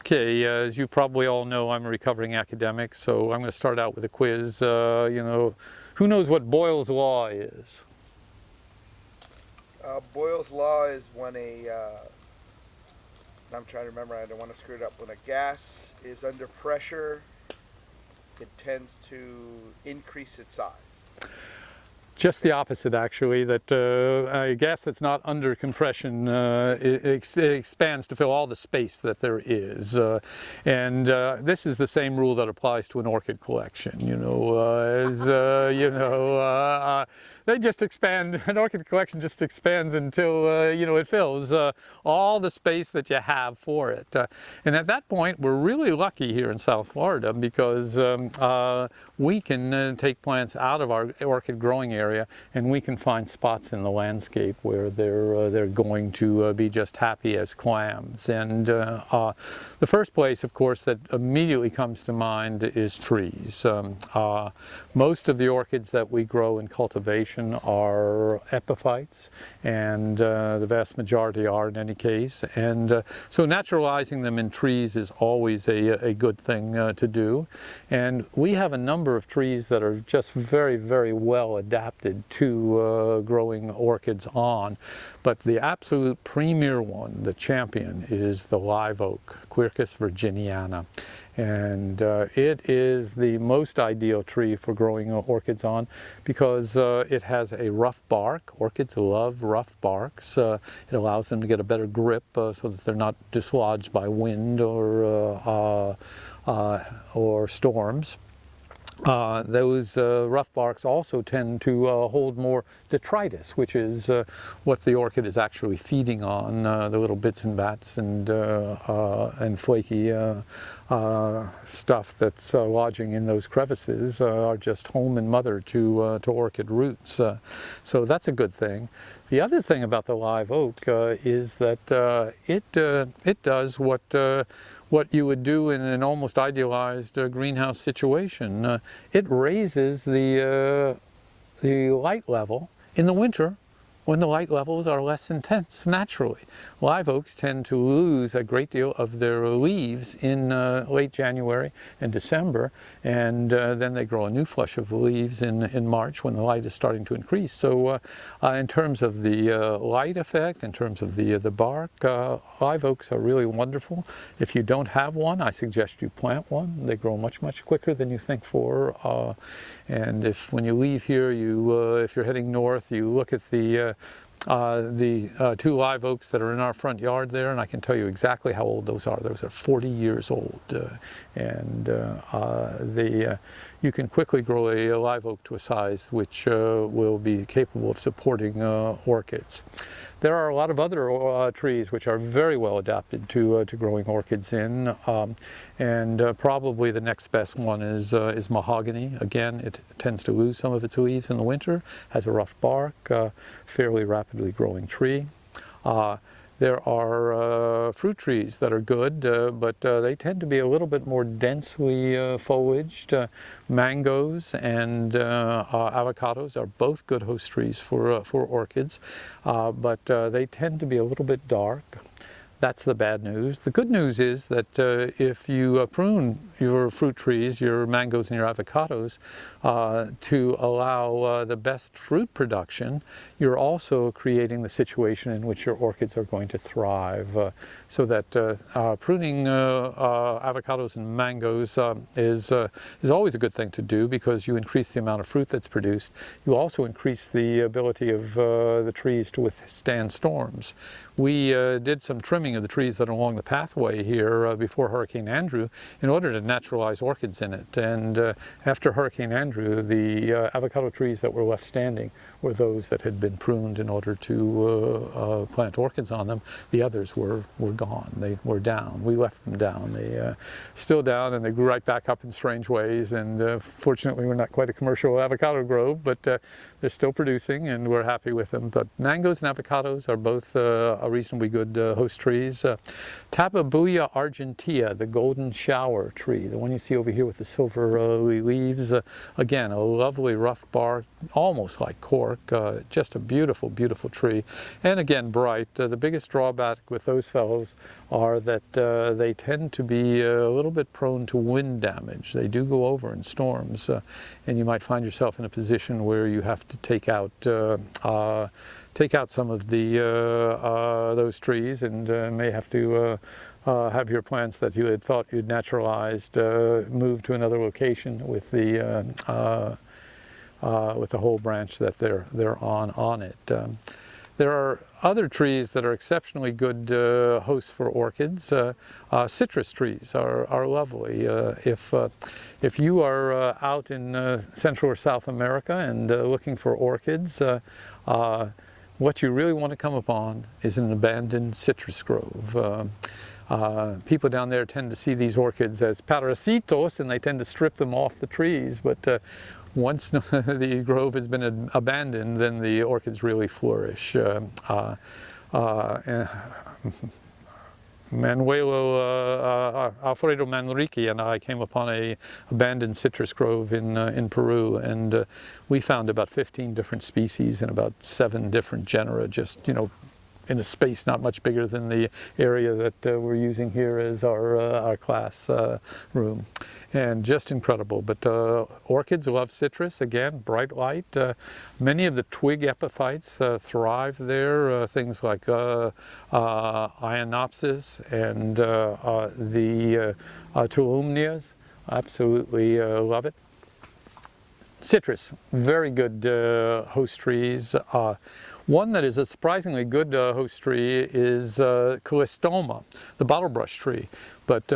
Okay, as you probably all know, I'm a recovering academic, so I'm going to start out with a quiz. Who knows what Boyle's Law is? Boyle's Law is when I'm trying to remember, I don't want to screw it up, when a gas is under pressure, it tends to increase its size. Just the opposite, actually, that a gas that's not under compression it expands to fill all the space that there is. This is the same rule that applies to an orchid collection. They just expand, an orchid collection just expands until, it fills all the space that you have for it. And at that point, we're really lucky here in South Florida because we can take plants out of our orchid growing area and we can find spots in the landscape where they're going to be just happy as clams. And the first place, of course, that immediately comes to mind is trees. Most of the orchids that we grow in cultivation are epiphytes, and the vast majority are in any case. And so naturalizing them in trees is always a good thing to do. And we have a number of trees that are just very, very well adapted to growing orchids on. But the absolute premier one, the champion, is the live oak, Quercus virginiana. And it is the most ideal tree for growing orchids on because it has a rough bark. Orchids love rough barks. It allows them to get a better grip so that they're not dislodged by wind or storms. Those rough barks also tend to hold more detritus, which is what the orchid is actually feeding on. The little bits and bats and flaky stuff that's lodging in those crevices are just home and mother to orchid roots. So that's a good thing. The other thing about the live oak is that it does what you would do in an almost idealized greenhouse situation. It raises the light level in the winter when the light levels are less intense naturally. Live oaks tend to lose a great deal of their leaves in late January and December, and then they grow a new flush of leaves in March when the light is starting to increase. So in terms of the light effect, in terms of the bark, live oaks are really wonderful. If you don't have one, I suggest you plant one. They grow much, much quicker than you think for. And when you leave here, if you're heading north, you look at the two live oaks that are in our front yard there, and I can tell you exactly how old those are. Those are 40 years old, you can quickly grow a live oak to a size which will be capable of supporting orchids. There are a lot of other trees which are very well adapted to growing orchids in, and probably the next best one is mahogany. Again, it tends to lose some of its leaves in the winter, has a rough bark, fairly rapidly growing tree. There are fruit trees that are good, but they tend to be a little bit more densely foliaged. Mangoes and avocados are both good host trees for orchids, but they tend to be a little bit dark. That's the bad news. The good news is that if you prune your fruit trees, your mangoes and your avocados, to allow the best fruit production, you're also creating the situation in which your orchids are going to thrive. So that pruning avocados and mangoes is always a good thing to do because you increase the amount of fruit that's produced. You also increase the ability of the trees to withstand storms. We did some trimming of the trees that are along the pathway here before Hurricane Andrew in order to naturalize orchids in it. And after Hurricane Andrew, the avocado trees that were left standing were those that had been pruned in order to plant orchids on them. The others were gone. They were down. We left them down. They still down, and they grew right back up in strange ways. And fortunately, we're not quite a commercial avocado grove, but they're still producing, and we're happy with them. But mangoes and avocados are both a reasonably good host trees. Tabebuia argentea, the golden shower tree, the one you see over here with the silver leaves. Again, a lovely rough bark, almost like cork. York. Just a beautiful, beautiful tree. And again, bright. The biggest drawback with those fellows are that they tend to be a little bit prone to wind damage. They do go over in storms, and you might find yourself in a position where you have to take out some of the those trees, and may have to have your plants that you had thought you'd naturalized move to another location with the whole branch that they're on it. There are other trees that are exceptionally good hosts for orchids. Citrus trees are lovely. If you are out in Central or South America and looking for orchids, what you really want to come upon is an abandoned citrus grove. People down there tend to see these orchids as parasitos, and they tend to strip them off the trees, but once the grove has been abandoned, then the orchids really flourish. Alfredo Manrique and I came upon a abandoned citrus grove in Peru, and we found about 15 different species and about 7 different genera, just, you know, in a space not much bigger than the area that we're using here as our class room. And just incredible. But orchids love citrus, again, bright light. Many of the twig epiphytes thrive there, things like Ionopsis and the Tulumnias. Absolutely love it. Citrus, very good host trees. One that is a surprisingly good host tree is Calistoma, the bottlebrush tree. But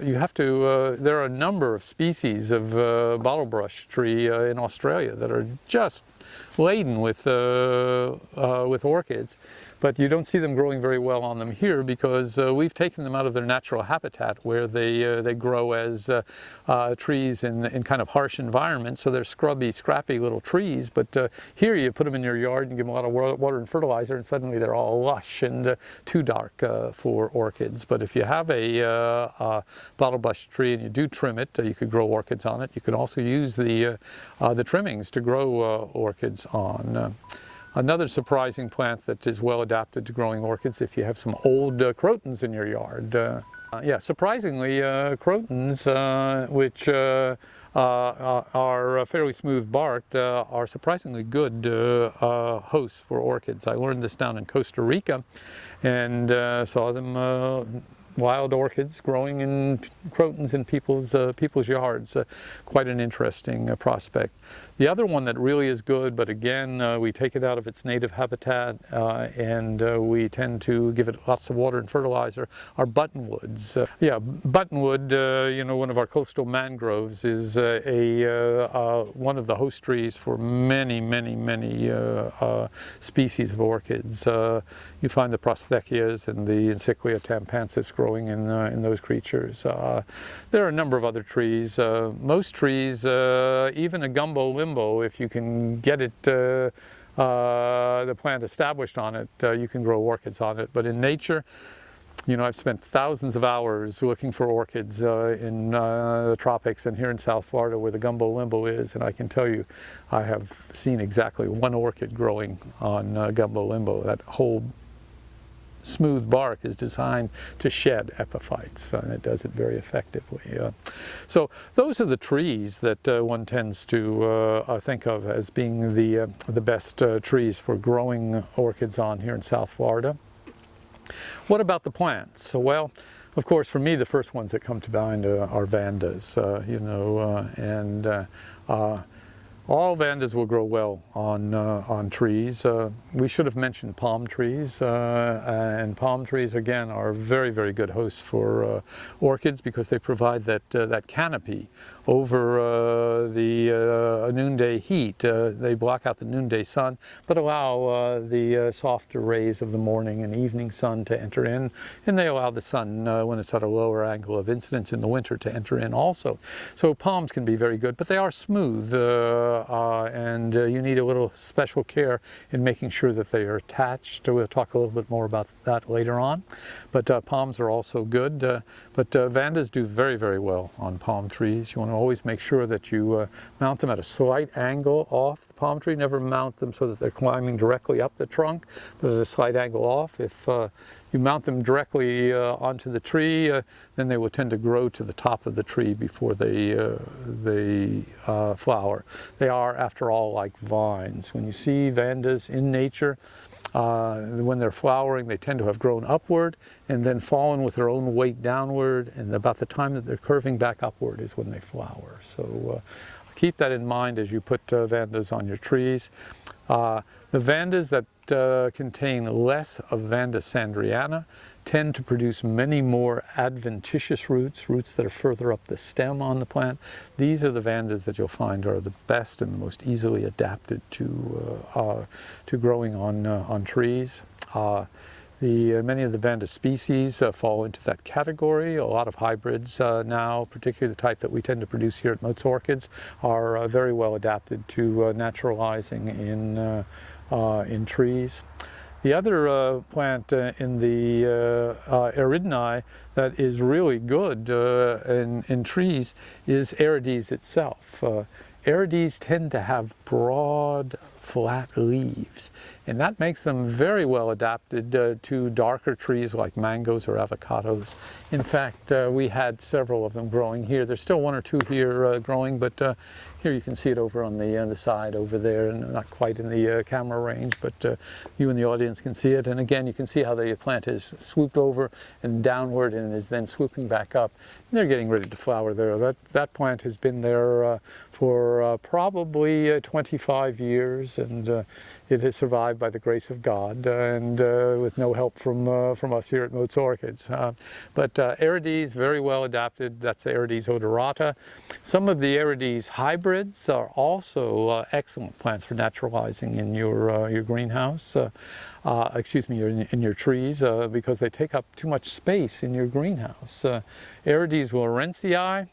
you have to, there are a number of species of bottlebrush tree in Australia that are just laden with orchids. But you don't see them growing very well on them here because we've taken them out of their natural habitat where they grow as trees in kind of harsh environments. So they're scrubby, scrappy little trees. But here you put them in your yard and give them a lot of water and fertilizer, and suddenly they're all lush and too dark for orchids. But if you have a bottlebrush tree and you do trim it, you could grow orchids on it. You can also use the trimmings to grow orchids on. Another surprising plant that is well adapted to growing orchids if you have some old crotons in your yard. Yeah, surprisingly, crotons, which are fairly smooth barked, are surprisingly good hosts for orchids. I learned this down in Costa Rica and saw them wild orchids growing in crotons in people's yards. Quite an interesting prospect. The other one that really is good, but again, we take it out of its native habitat and we tend to give it lots of water and fertilizer, are buttonwoods. Yeah, buttonwood, you know, one of our coastal mangroves, is one of the host trees for many species of orchids. You find the Prosthechias and the Encyclia tampansis growing in those creatures. There are a number of other trees. Most trees, even a gumbo limbo, if you can get it, the plant established on it, you can grow orchids on it. But in nature, you know, I've spent thousands of hours looking for orchids in the tropics and here in South Florida where the gumbo limbo is, and I can tell you I have seen exactly one orchid growing on gumbo limbo. That whole smooth bark is designed to shed epiphytes, and it does it very effectively. So those are the trees that one tends to think of as being the best trees for growing orchids on here in South Florida. What about the plants? Well, of course, for me, the first ones that come to mind are vandas, you know, and all vandas will grow well on trees. We should have mentioned palm trees, and palm trees again are very good hosts for orchids because they provide that canopy over the noonday heat. They block out the noonday sun, but allow the softer rays of the morning and evening sun to enter in, and they allow the sun, when it's at a lower angle of incidence in the winter, to enter in also. So palms can be very good, but they are smooth, and you need a little special care in making sure that they are attached. We'll talk a little bit more about that later on. But palms are also good, but vandas do very well on palm trees. You want to always make sure that you mount them at a slight angle off the palm tree, never mount them so that they're climbing directly up the trunk, but at a slight angle off. If you mount them directly onto the tree, then they will tend to grow to the top of the tree before they flower. They are, after all, like vines. When you see vandas in nature, when they're flowering, they tend to have grown upward and then fallen with their own weight downward, and about the time that they're curving back upward is when they flower. So keep that in mind as you put vandas on your trees. The vandas that contain less of Vanda sandriana tend to produce many more adventitious roots, roots that are further up the stem on the plant. These are the vandas that you'll find are the best and the most easily adapted to growing on trees. Many of the Vanda species fall into that category. A lot of hybrids now, particularly the type that we tend to produce here at Motes Orchids, are very well adapted to naturalizing in trees. The other plant in the Eridinae that is really good in trees is Orchids itself. Orchids tend to have broad, flat leaves, and that makes them very well adapted to darker trees like mangoes or avocados. In fact, we had several of them growing here. There's still one or two here growing, but here you can see it over on the side over there, and not quite in the camera range, but you in the audience can see it. And again, you can see how the plant is swooped over and downward and is then swooping back up. And they're getting ready to flower there. That plant has been there for probably 25 years, and it has survived by the grace of God and with no help from us here at Motes Orchids. But Orchids, very well adapted. That's Orchids odorata. Some of the Orchids hybrids are also excellent plants for naturalizing in your greenhouse. Excuse me, in your trees, because they take up too much space in your greenhouse. Orchids Lawrencii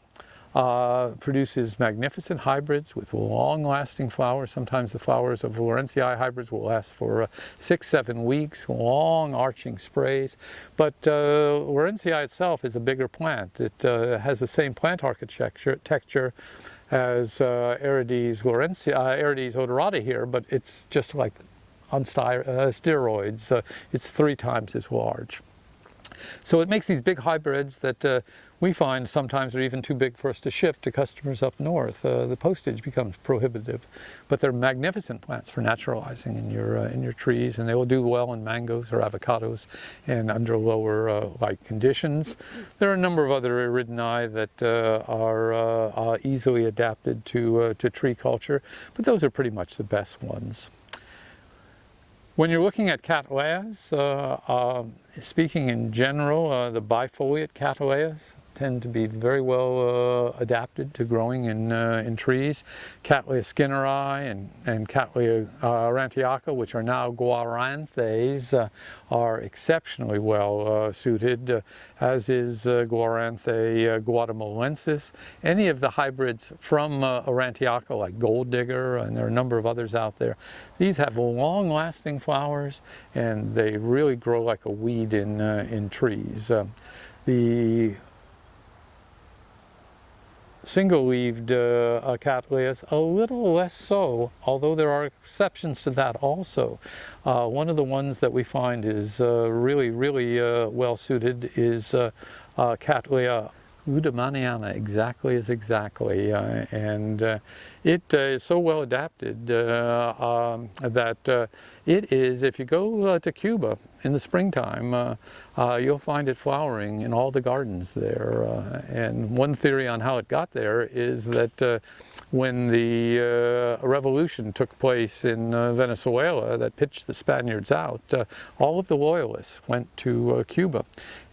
produces magnificent hybrids with long-lasting flowers. Sometimes the flowers of Lawrencii hybrids will last for 6-7 weeks, long arching sprays. But Lawrencii itself is a bigger plant. It has the same plant architecture as Orchids odorata here, but it's just like on steroids. It's 3 times as large. So it makes these big hybrids that we find sometimes are even too big for us to ship to customers up north. The postage becomes prohibitive, but they're magnificent plants for naturalizing in your trees, and they will do well in mangoes or avocados and under lower light conditions. There are a number of other Eridinae that are easily adapted to tree culture, but those are pretty much the best ones. When you're looking at Cattleyas, speaking in general, the bifoliate Cattleyas tend to be very well adapted to growing in trees. Cattleya skinneri and Cattleya aurantiaca, which are now guaranthes, are exceptionally well suited, as is Guaranthe guatemalensis. Any of the hybrids from aurantiaca, like Gold Digger, and there are a number of others out there, these have long-lasting flowers, and they really grow like a weed in trees. The single-leaved Cattleyas, a little less so, although there are exceptions to that also. One of the ones that we find is really well suited is Cattleya Ludemaniana, exactly as exactly, and it is so well adapted that it is, if you go to Cuba in the springtime, you'll find it flowering in all the gardens there. And one theory on how it got there is that when the revolution took place in Venezuela that pitched the Spaniards out, all of the loyalists went to Cuba,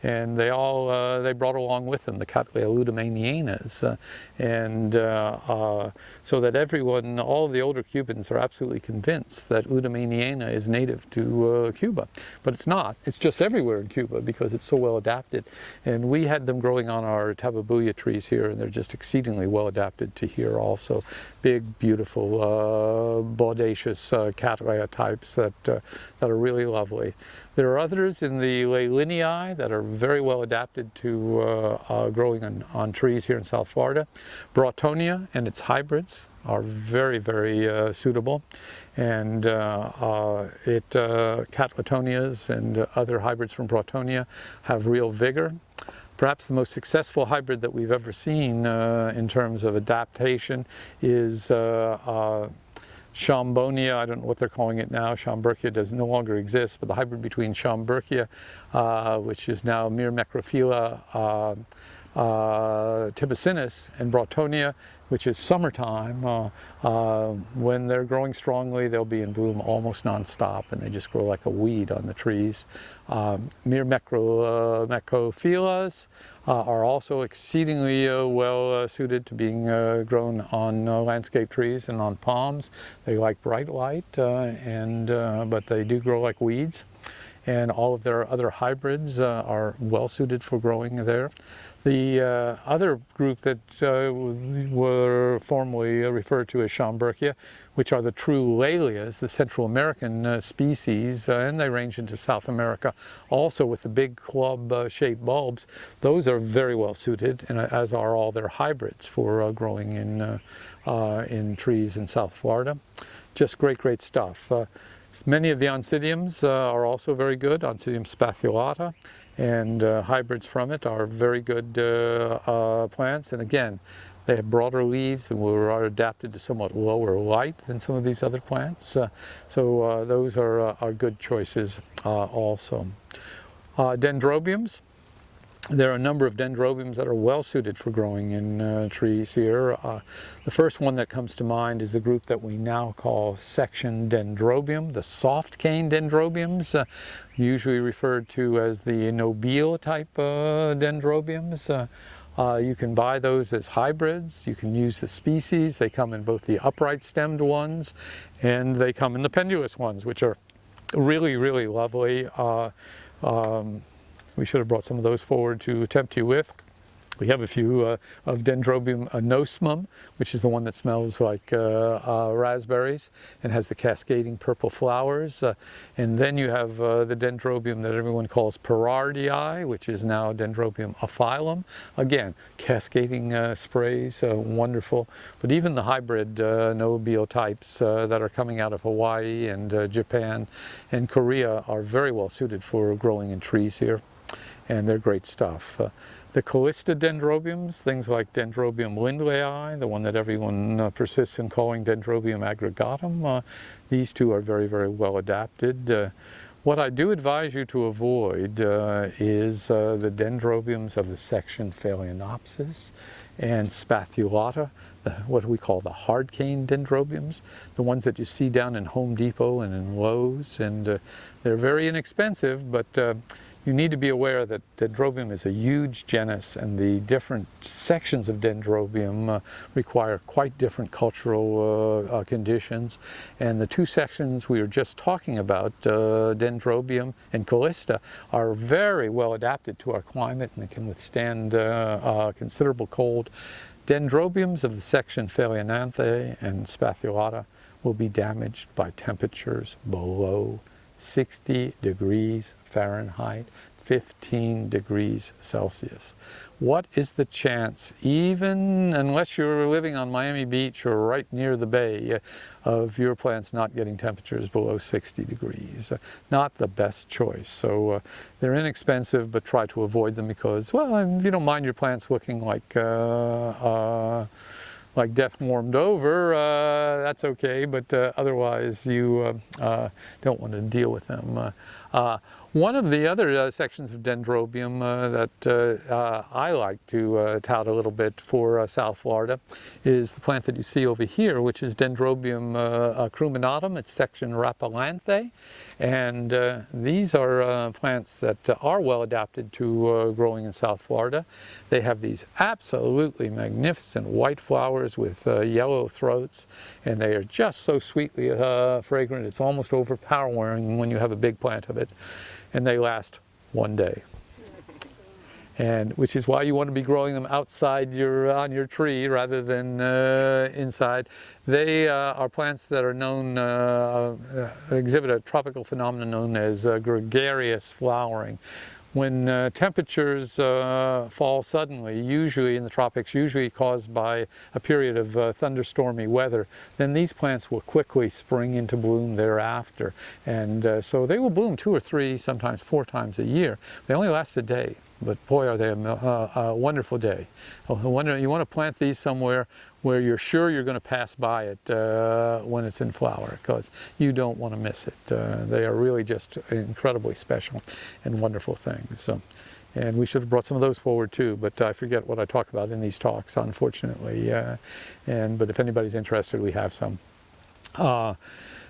and they brought along with them the Cattleya ludemanianas, and so that everyone, all of the older Cubans, are absolutely convinced that ludemaniana is native to Cuba, but it's not. It's just everywhere in Cuba because it's so well adapted, and we had them growing on our tababuya trees here, and they're just exceedingly well adapted to here also. Big, beautiful, bodacious Cattleya types that are really lovely. There are others in the Leylinii that are very well adapted to growing on trees here in South Florida. Broughtonia and its hybrids are very, very suitable. And Cattleyas and other hybrids from Bretonia have real vigor. Perhaps the most successful hybrid that we've ever seen in terms of adaptation is Schomburgkia. I don't know what they're calling it now. Schomburgkia does no longer exist, but the hybrid between Schomburgkia, which is now Myrmecophila tibacinus, and Bretonia, which is summertime. When they're growing strongly, they'll be in bloom almost non-stop, and they just grow like a weed on the trees. Myrmecophilas are also exceedingly well suited to being grown on landscape trees and on palms. They like bright light, but they do grow like weeds. And all of their other hybrids are well suited for growing there. The other group that were formerly referred to as Schomburgkia, which are the true Laelias, the Central American species, and they range into South America, also with the big club-shaped bulbs. Those are very well suited, and as are all their hybrids for growing in trees in South Florida. Just great, great stuff. Many of the oncidiums are also very good. Oncidium spathulata and hybrids from it are very good plants. And again, they have broader leaves and are adapted to somewhat lower light than some of these other plants. So those are good choices also. Dendrobiums. There are a number of dendrobiums that are well suited for growing in trees here. The first one that comes to mind is the group that we now call section dendrobium, the soft cane dendrobiums, usually referred to as the nobile type dendrobiums. You can buy those as hybrids. You can use the species. They come in both the upright stemmed ones and they come in the pendulous ones, which are really, really lovely. We should have brought some of those forward to tempt you with. We have a few of Dendrobium anosmum, which is the one that smells like raspberries and has the cascading purple flowers. And then you have the Dendrobium that everyone calls Perardii, which is now Dendrobium aphyllum. Again, cascading sprays, wonderful. But even the hybrid nobile types that are coming out of Hawaii and Japan and Korea are very well suited for growing in trees here. And they're great stuff. The Callista dendrobiums, things like Dendrobium lindleyi, the one that everyone persists in calling Dendrobium aggregatum, these two are very, very well adapted. What I do advise you to avoid is the dendrobiums of the section Phalaenopsis and spathulata, what we call the hard cane dendrobiums, the ones that you see down in Home Depot and in Lowe's, and they're very inexpensive, but you need to be aware that Dendrobium is a huge genus, and the different sections of Dendrobium require quite different cultural conditions. And the two sections we were just talking about, Dendrobium and Callista, are very well adapted to our climate and can withstand considerable cold. Dendrobiums of the section Phalaenanthe and Spathulata will be damaged by temperatures below 60 degrees Fahrenheit, 15 degrees Celsius. What is the chance, even unless you're living on Miami Beach or right near the bay, of your plants not getting temperatures below 60 degrees? Not the best choice. So they're inexpensive, but try to avoid them because, well, if you don't mind your plants looking like death warmed over, that's okay, but otherwise you don't want to deal with them. One of the other sections of Dendrobium that I like to tout a little bit for South Florida is the plant that you see over here, which is Dendrobium cruminatum. It's section Rapalanthe, and these are plants that are well adapted to growing in South Florida. They have these absolutely magnificent white flowers with yellow throats, and they are just so sweetly fragrant. It's almost overpowering when you have a big plant of it. And they last one day, and which is why you want to be growing them outside on your tree rather than inside. They are plants that are known exhibit a tropical phenomenon known as gregarious flowering. when temperatures fall suddenly, usually in the tropics, usually caused by a period of thunderstormy weather, then these plants will quickly spring into bloom thereafter. And so they will bloom 2 or 3, sometimes 4 times a year. They only last a day, but boy, are they a wonderful day. You want to plant these somewhere where you're sure you're going to pass by it when it's in flower, because you don't want to miss it. They are really just incredibly special and wonderful things. So, and we should have brought some of those forward too, but I forget what I talk about in these talks, unfortunately. But if anybody's interested, we have some.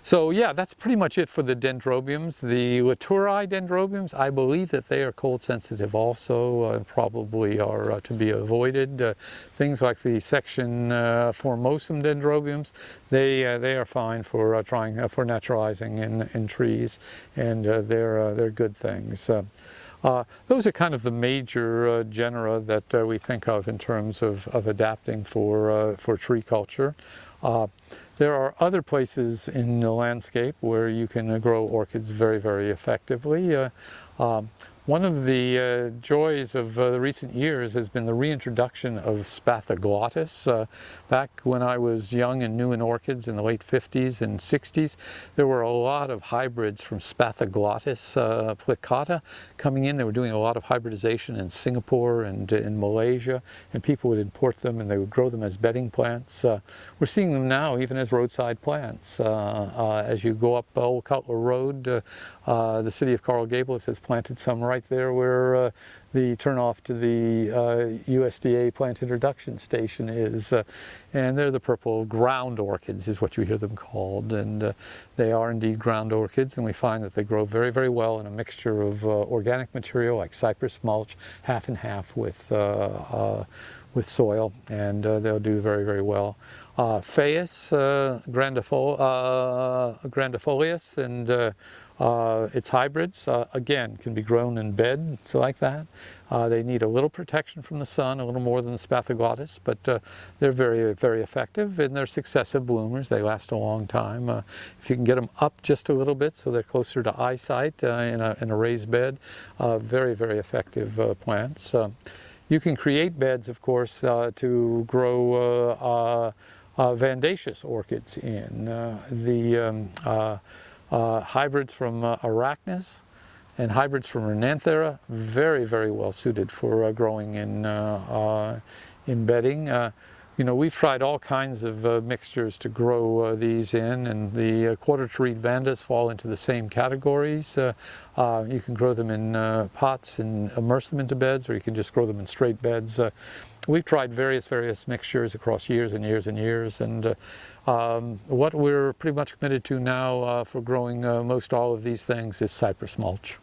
So yeah, that's pretty much it for the dendrobiums. The Laturi dendrobiums, I believe that they are cold sensitive also, probably are to be avoided. Things like the section formosum dendrobiums, they are fine for for naturalizing in trees, and they're good things. Those are kind of the major genera that we think of in terms of adapting for tree culture. There are other places in the landscape where you can grow orchids very, very effectively. One of the joys of the recent years has been the reintroduction of Spathoglottis. Back when I was young and new in orchids in the late 50s and 60s, there were a lot of hybrids from Spathoglottis plicata coming in. They were doing a lot of hybridization in Singapore and in Malaysia, and people would import them and they would grow them as bedding plants. We're seeing them now even as roadside plants. As you go up Old Cutler Road, the city of Coral Gables has planted some right there where the turnoff to the USDA plant introduction station is, and they're the purple ground orchids is what you hear them called, and they are indeed ground orchids, and we find that they grow very, very well in a mixture of organic material like cypress mulch, half and half with soil, and they'll do very, very well. Phaeus grandifolius and its hybrids, again, can be grown in beds like that. They need a little protection from the sun, a little more than the Spathoglottis, but they're very, very effective, and they're successive bloomers. They last a long time. If you can get them up just a little bit so they're closer to eyesight in a raised bed, very, very effective plants. You can create beds, of course, to grow Vandaceous orchids in. Hybrids from Arachnis and hybrids from Renanthera, very, very well suited for growing in bedding. You know, we've tried all kinds of mixtures to grow these in, and the quarter-treed vandas fall into the same categories. You can grow them in pots and immerse them into beds, or you can just grow them in straight beds. We've tried various mixtures across years and years and years, and what we're pretty much committed to now for growing most all of these things is cypress mulch.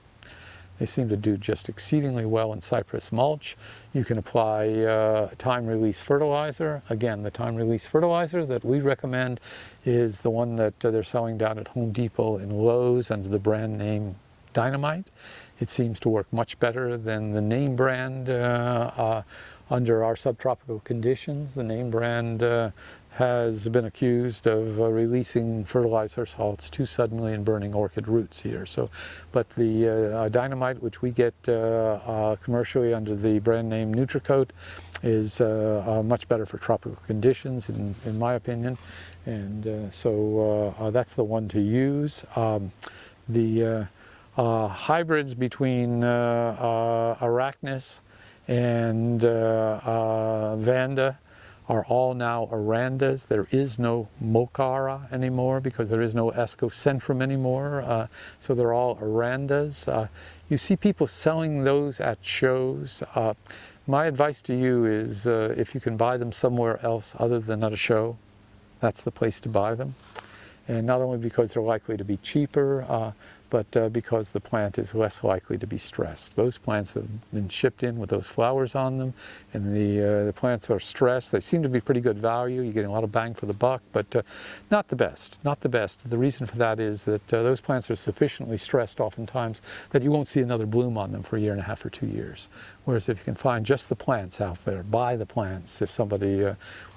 They seem to do just exceedingly well in cypress mulch. You can apply time-release fertilizer. Again, the time-release fertilizer that we recommend is the one that they're selling down at Home Depot and Lowe's under the brand name Dynamite. It seems to work much better than the name brand under our subtropical conditions. The name brand has been accused of releasing fertilizer salts too suddenly and burning orchid roots here. So, but the Dynamite, which we get commercially under the brand name Nutricoat, is much better for tropical conditions, in my opinion. And so that's the one to use. The hybrids between Arachnis and Vanda are all now Arandas. There is no Mocara anymore because there is no Escocentrum anymore. So they're all Arandas. You see people selling those at shows. My advice to you is if you can buy them somewhere else other than at a show, that's the place to buy them. And not only because they're likely to be cheaper, but because the plant is less likely to be stressed. Those plants have been shipped in with those flowers on them, and the plants are stressed. They seem to be pretty good value. You're getting a lot of bang for the buck, but not the best, not the best. The reason for that is that those plants are sufficiently stressed oftentimes that you won't see another bloom on them for a year and a half or 2 years. Whereas if you can find just the plants out there, buy the plants. If somebody,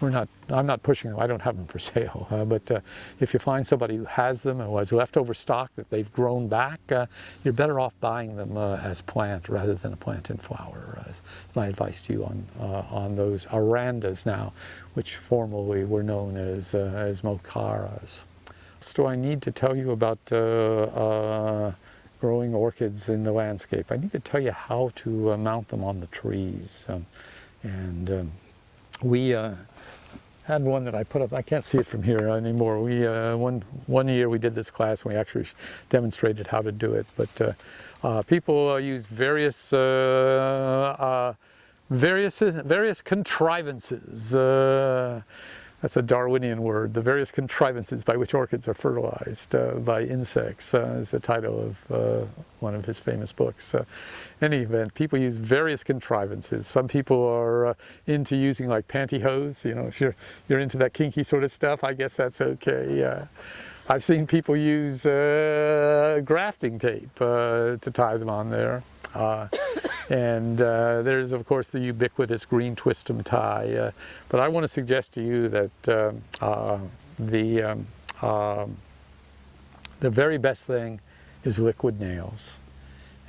I'm not pushing them, I don't have them for sale, but if you find somebody who has them and has leftover stock that they've grown back, you're better off buying them as plant rather than a plant in flower. My advice to you on those arandas now, which formerly were known as mocaras. So I need to tell you about growing orchids in the landscape. I need to tell you how to mount them on the trees. We had one that I put up. I can't see it from here anymore. We one year we did this class and we actually demonstrated how to do it. But people use various contrivances. That's a Darwinian word. The various contrivances by which orchids are fertilized by insects is the title of one of his famous books. In any event, people use various contrivances. Some people are into using like pantyhose. You know, if you're into that kinky sort of stuff, I guess that's okay. I've seen people use grafting tape to tie them on there. And there's of course the ubiquitous green twist 'em tie, but I want to suggest to you that the very best thing is liquid nails.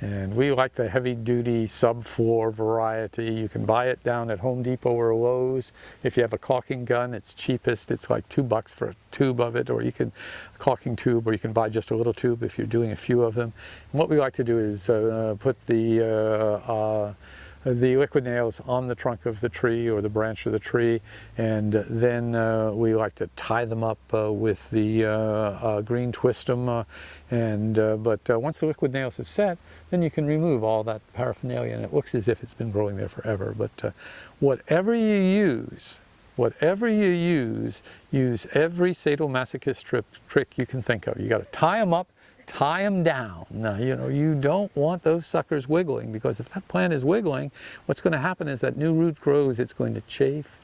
And we like the heavy-duty subfloor variety. You can buy it down at Home Depot or Lowe's. If you have a caulking gun, it's cheapest. It's like $2 for a tube of it, or you can a caulking tube, or you can buy just a little tube if you're doing a few of them. And what we like to do is put the liquid nails on the trunk of the tree or the branch of the tree, and then we like to tie them up with the green twist 'em. But once the liquid nails is set, then you can remove all that paraphernalia, and it looks as if it's been growing there forever. But whatever you use, use every sadomasochist trick you can think of. You got to tie them up, tie them down. Now, you know, you don't want those suckers wiggling, because if that plant is wiggling, what's going to happen is that new root grows, it's going to chafe,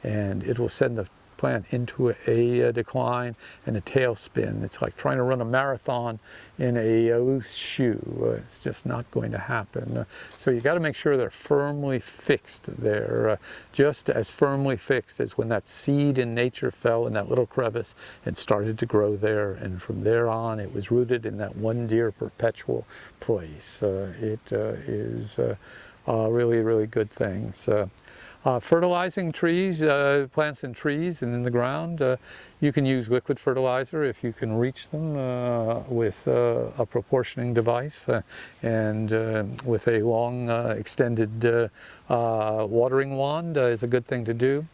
and it will send the plant into a decline and a tailspin. It's like trying to run a marathon in a loose shoe. It's just not going to happen. So you got to make sure they're firmly fixed there, just as firmly fixed as when that seed in nature fell in that little crevice and started to grow there, and from there on it was rooted in that one dear perpetual place. It is really, really good things. Fertilizing trees, plants and trees and in the ground, you can use liquid fertilizer if you can reach them with a proportioning device and with a long extended watering wand is a good thing to do.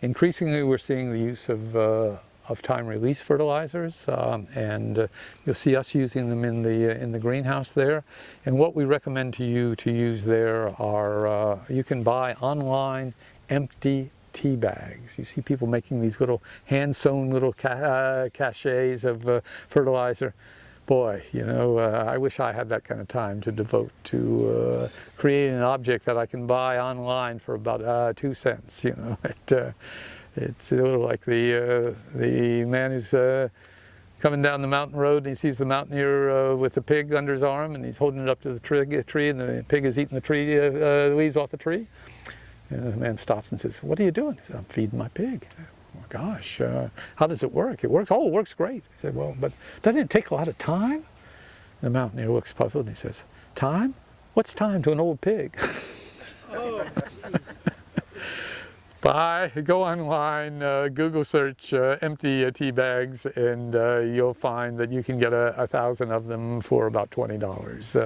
Increasingly we're seeing the use of time-release fertilizers, and you'll see us using them in the greenhouse there. And what we recommend to you to use there are, you can buy online empty tea bags. You see people making these little hand-sewn little cachets of fertilizer. Boy, you know, I wish I had that kind of time to devote to creating an object that I can buy online for about 2 cents. You know, it's a little like the man who's coming down the mountain road and he sees the mountaineer with the pig under his arm, and he's holding it up to the tree, and the pig is eating the leaves off the tree. And the man stops and says, "What are you doing?" He said, "I'm feeding my pig." "Oh gosh, how does it work?" "It works. Oh, it works great." He said, "Well, but doesn't it take a lot of time?" The mountaineer looks puzzled and he says, "Time? What's time to an old pig?" Oh. Go online, Google search empty tea bags, and you'll find that you can get 1,000 of them for about $20,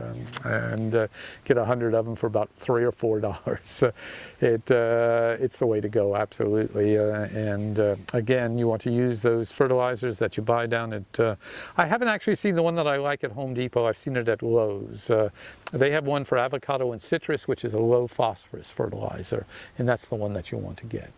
and get 100 of them for about $3 or $4. It's the way to go, absolutely. Again, you want to use those fertilizers that you buy down at, I haven't actually seen the one that I like at Home Depot. I've seen it at Lowe's. They have one for avocado and citrus, which is a low phosphorus fertilizer, and that's the one that you want to get.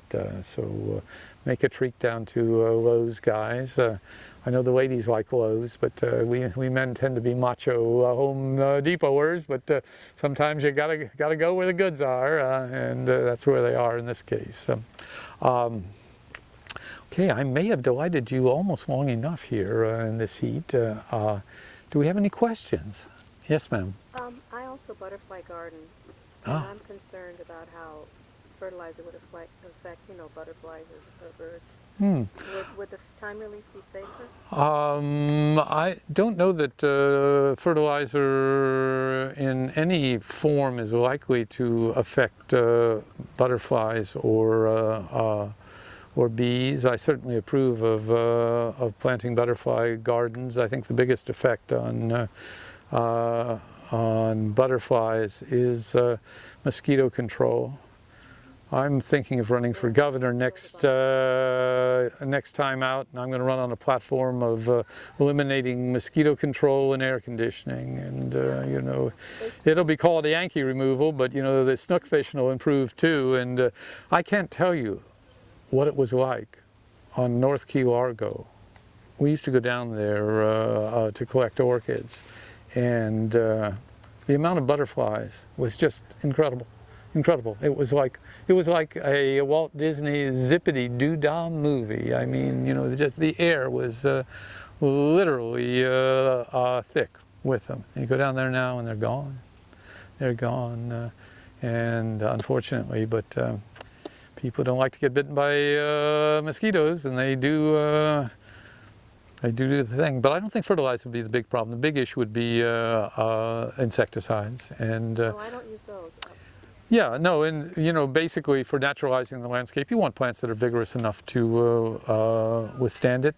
So make a treat down to Lowe's, guys. I know the ladies like Lowe's, but we men tend to be macho Home Depoters. But sometimes you gotta go where the goods are, and that's where they are in this case. Okay, I may have delighted you almost long enough here in this heat. Do we have any questions? Yes, ma'am. I also butterfly garden, and Ah. I'm concerned about how fertilizer would affect butterflies or birds. Hmm. Would the time release be safer? I don't know that fertilizer in any form is likely to affect butterflies or bees. I certainly approve of planting butterfly gardens. I think the biggest effect on butterflies is mosquito control. I'm thinking of running for governor next time out, and I'm going to run on a platform of eliminating mosquito control and air conditioning. And it'll be called Yankee removal, but the snook fishing will improve too. And I can't tell you what it was like on North Key Largo. We used to go down there to collect orchids, and the amount of butterflies was just incredible. Incredible. It was like a Walt Disney zippity-doo-dah movie. I mean, just the air was literally thick with them. You go down there now and they're gone. They're gone, and unfortunately, but people don't like to get bitten by mosquitoes, and they do the thing. But I don't think fertilizer would be the big problem. The big issue would be insecticides. And Oh, I don't use those. yeah, no, and basically for naturalizing the landscape, you want plants that are vigorous enough to withstand it.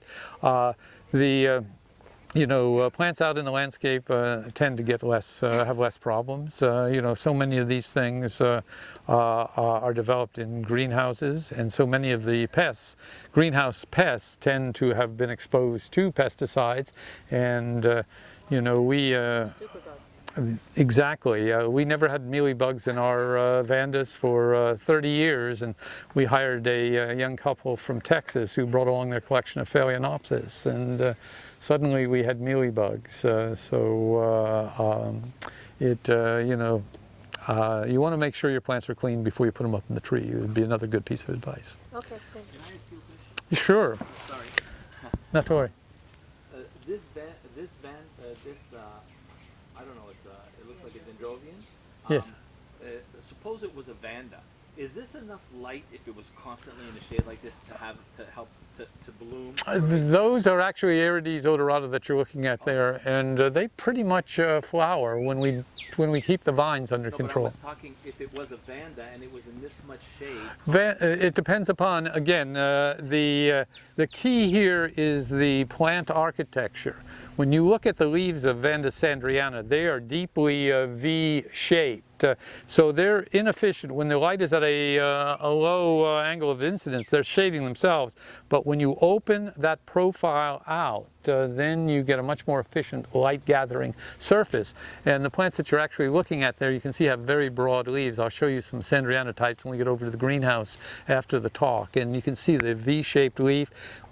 Plants out in the landscape tend to get have less problems. So many of these things are developed in greenhouses, and so many of the greenhouse pests tend to have been exposed to pesticides, and we. Superbugs. Exactly. We never had mealybugs in our vandas for 30 years, and we hired a young couple from Texas who brought along their collection of Phalaenopsis, and suddenly we had mealybugs. You want to make sure your plants are clean before you put them up in the tree. It would be another good piece of advice. Okay, thanks. Can I ask you a question? Sure. Sorry. Not to worry. I don't know, it looks like a Dendrobium. Yes. Suppose it was a Vanda. Is this enough light if it was constantly in the shade like this to help to bloom? Those are actually Arides odorata that you're looking at there, and they pretty much flower when we keep the vines under control. But I was talking if it was a Vanda and it was in this much shade. It depends upon, again, the key here is the plant architecture. When you look at the leaves of Vanda sandriana, they are deeply V-shaped. So they're inefficient. When the light is at a low angle of incidence, they're shading themselves. But when you open that profile out, then you get a much more efficient light gathering surface. And the plants that you're actually looking at there, you can see have very broad leaves. I'll show you some sandriana types when we get over to the greenhouse after the talk. And you can see the V-shaped leaf,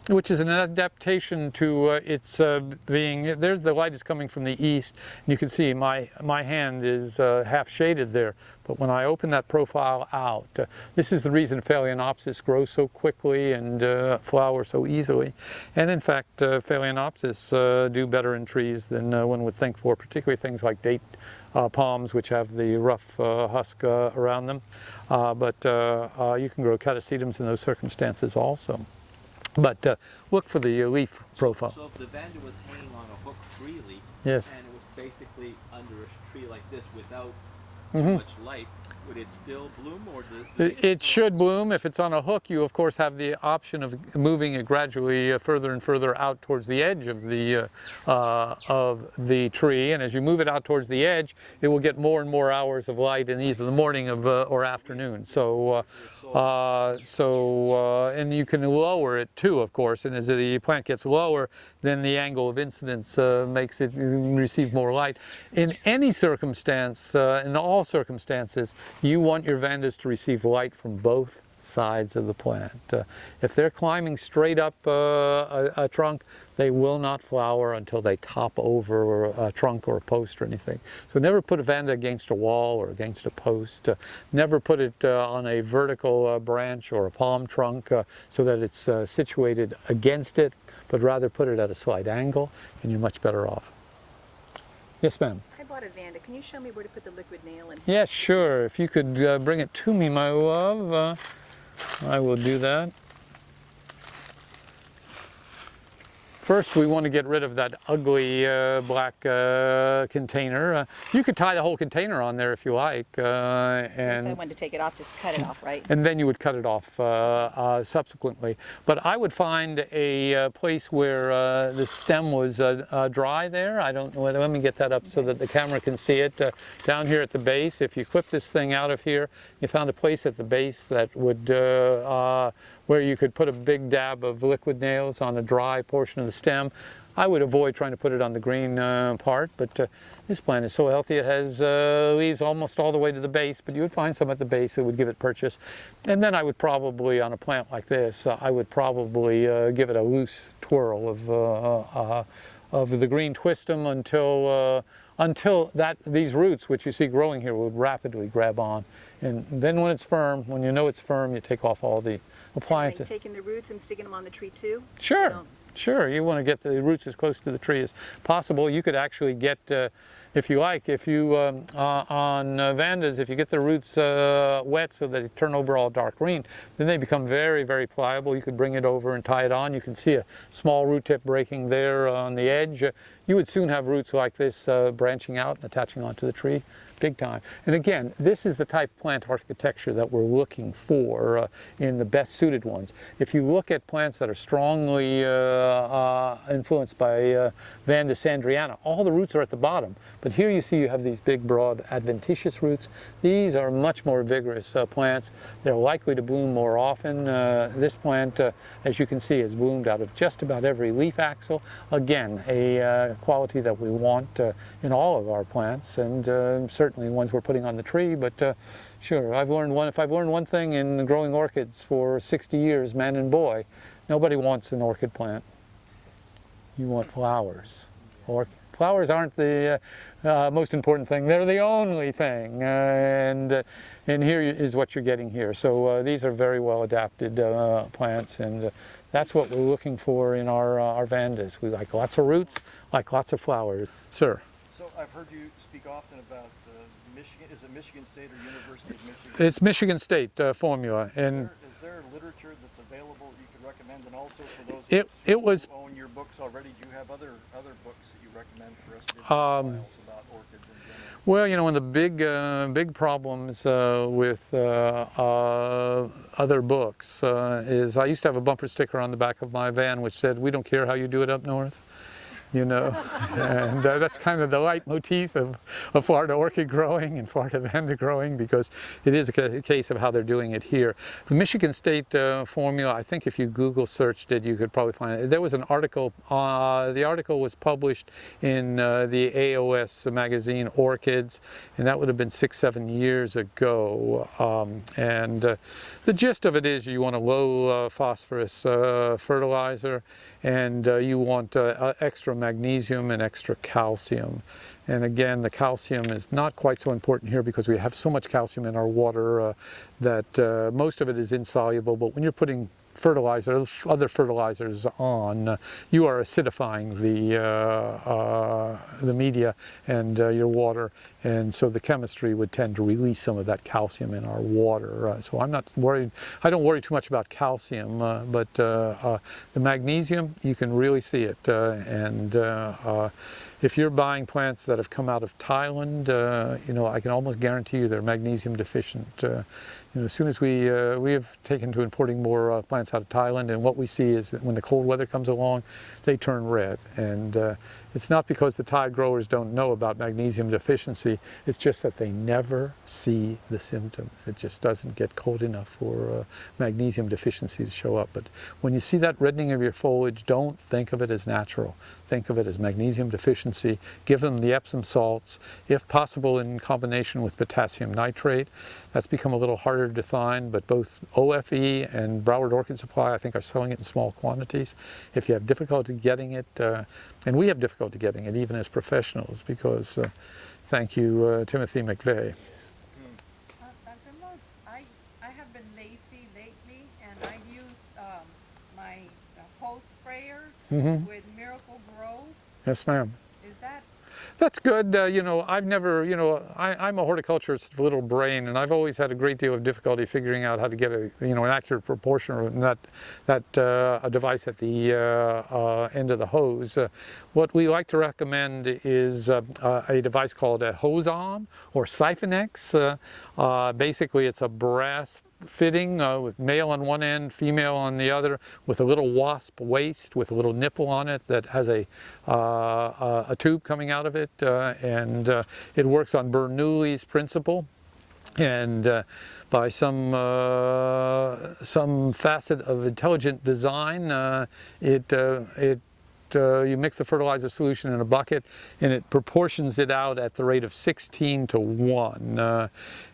which is an adaptation to its being, there's the light is coming from the east, and you can see my hand is half shaded there. But when I open that profile out, this is the reason Phalaenopsis grows so quickly and flowers so easily. And in fact, Phalaenopsis do better in trees than one would think for, particularly things like date palms, which have the rough husk around them. But you can grow catasetums in those circumstances also. But look for the leaf profile. So if the Vanda was hanging on a hook freely, Yes. and it was basically under a tree like this without Mm-hmm. too much light, would it still bloom, or does It should bloom. If it's on a hook, you of course have the option of moving it gradually further and further out towards the edge of the tree. And as you move it out towards the edge, it will get more and more hours of light in either the morning or afternoon. And you can lower it too, of course. And as the plant gets lower, then the angle of incidence makes it receive more light. In any circumstance, in all circumstances, you want your vandas to receive light from both sides of the plant. If they're climbing straight up a trunk, they will not flower until they top over a trunk or a post or anything. So never put a vanda against a wall or against a post. Never put it on a vertical branch or a palm trunk so that it's situated against it, but rather put it at a slight angle, and you're much better off. Yes, ma'am. I bought bought a Vanda. Can you show me where to put the liquid nail in? Yeah, sure. If you could bring it to me, my love, I will do that. First, we want to get rid of that ugly black container. You could tie the whole container on there if you like, If I and wanted to take it off, just cut it off, right? then you would cut it off subsequently. But I would find a place where the stem was dry there. I don't know, let me get that up so that the camera can see it. Down here at the base, if you clip this thing out of here, you found a place at the base that would, where you could put a big dab of liquid nails on a dry portion of the stem. I would avoid trying to put it on the green part, but this plant is so healthy. It has leaves almost all the way to the base, but you would find some at the base that would give it purchase. And then I would probably, on a plant like this, I would probably give it a loose twirl of the green twistum until these roots, which you see growing here, would rapidly grab on. And then when it's firm, when you know it's firm, you take off all the appliances. Like taking the roots and sticking them on the tree too? Sure. No. Sure, you want to get the roots as close to the tree as possible. You could actually get, if you like, if you, on Vandas, if you get the roots wet so that they turn overall dark green, then they become very, very pliable. You could bring it over and tie it on. You can see a small root tip breaking there on the edge. You would soon have roots like this branching out and attaching onto the tree, big time. And again, this is the type of plant architecture that we're looking for in the best suited ones. If you look at plants that are strongly influenced by Vanda sandriana, all the roots are at the bottom. But here you see you have these big, broad, adventitious roots. These are much more vigorous plants. They're likely to bloom more often. This plant, as you can see, has bloomed out of just about every leaf axil. Again, a quality that we want in all of our plants, and certainly ones we're putting on the tree. But sure, if I've learned one thing in growing orchids for 60 years, man and boy, nobody wants an orchid plant. You want flowers. Flowers aren't the most important thing. They're the only thing. And here is what you're getting here. So these are very well adapted plants, and that's what we're looking for in our Vandas. We like lots of roots, like lots of flowers. Sir? So I've heard you speak often about Michigan. Is it Michigan State or University of Michigan? It's Michigan State formula. And is there literature that's available that you could recommend? And also for those who own your books already, do you have other books that you recommend for us to read about orchids in general? Well, you know, one of the big problems with other books is I used to have a bumper sticker on the back of my van which said, "We don't care how you do it up north." You know, and that's kind of the leitmotif of Florida orchid growing and Florida Vanda growing, because it is a case of how they're doing it here. The Michigan State formula, I think if you Google searched it, you could probably find it. There was an article, the article was published in the AOS magazine Orchids, and that would have been 6-7 years ago. The gist of it is you want a low phosphorus fertilizer, and you want extra magnesium and extra calcium. And again, the calcium is not quite so important here because we have so much calcium in our water that most of it is insoluble. But when you're putting other fertilizers on, you are acidifying the media and your water, and so the chemistry would tend to release some of that calcium in our water. So I'm not worried. I don't worry too much about calcium, but the magnesium, you can really see it. If you're buying plants that have come out of Thailand, you know, I can almost guarantee you they're magnesium deficient. You know, as soon as we have taken to importing more plants out of Thailand, and what we see is that when the cold weather comes along, they turn red. And it's not because the Thai growers don't know about magnesium deficiency, it's just that they never see the symptoms. It just doesn't get cold enough for magnesium deficiency to show up. But when you see that reddening of your foliage, don't think of it as natural. Think of it as magnesium deficiency. Give them the Epsom salts, if possible in combination with potassium nitrate. That's become a little harder to find, but both OFE and Broward Orchid Supply, I think, are selling it in small quantities. If you have difficulty getting it, and we have difficulty getting it even as professionals, because, thank you, Timothy McVeigh. Dr. Motes, I have been lazy lately, and I use my hose sprayer with Miracle Grow. Yes, ma'am. Is that That's good. You know, I've never, you know, I'm a horticulturist with a little brain, and I've always had a great deal of difficulty figuring out how to get a, you know, an accurate proportion of a device at the end of the hose. What we like to recommend is a device called a hose arm or Siphonex. Basically, it's a brass fitting with male on one end, female on the other, with a little wasp waist with a little nipple on it that has a tube coming out of it, and it works on Bernoulli's principle. And by some facet of intelligent design, you mix the fertilizer solution in a bucket and it proportions it out at the rate of 16 to 1.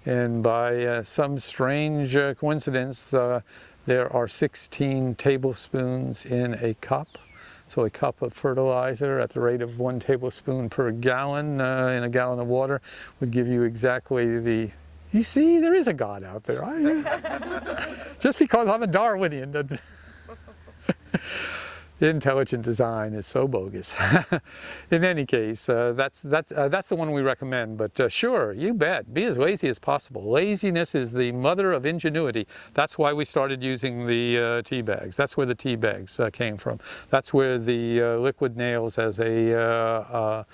And by some strange coincidence, there are 16 tablespoons in a cup. So a cup of fertilizer at the rate of 1 tablespoon per gallon in a gallon of water would give you exactly the... You see, there is a God out there. Just because I'm a Darwinian doesn't... Intelligent design is so bogus. In any case, that's the one we recommend. But sure, you bet, be as lazy as possible. Laziness is the mother of ingenuity. That's why we started using the tea bags. That's where the tea bags came from. That's where the liquid nails as a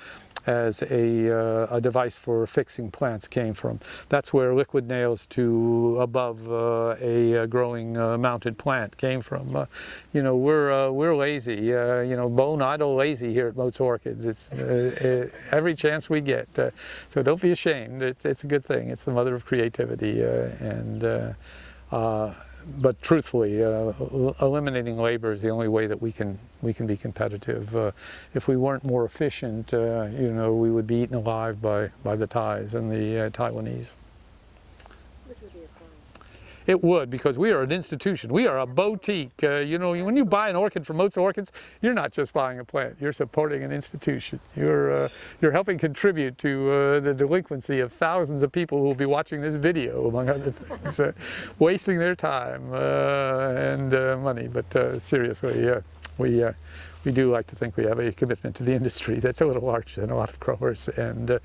device for fixing plants came from. That's where liquid nails to above a growing mounted plant came from. You know, we're lazy. You know, bone idle lazy here at Motes Orchids. It's every chance we get. So don't be ashamed. It's a good thing. It's the mother of creativity. But truthfully, eliminating labor is the only way that we can be competitive. If we weren't more efficient, you know, we would be eaten alive by the Thais and the Taiwanese. Which would be a crime. It would, because we are an institution. We are a boutique. You know, when you buy an orchid from Motes Orchids, you're not just buying a plant. You're supporting an institution. You're helping contribute to the delinquency of thousands of people who will be watching this video, among other things, wasting their time and money. But seriously, we do like to think we have a commitment to the industry that's a little larger than a lot of growers, and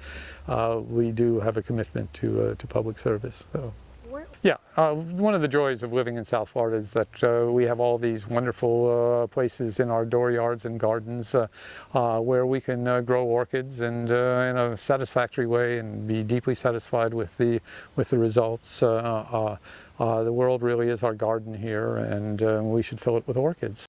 we do have a commitment to public service. So. Yeah, one of the joys of living in South Florida is that we have all these wonderful places in our dooryards and gardens where we can grow orchids and in a satisfactory way and be deeply satisfied with the results. The world really is our garden here, and we should fill it with orchids.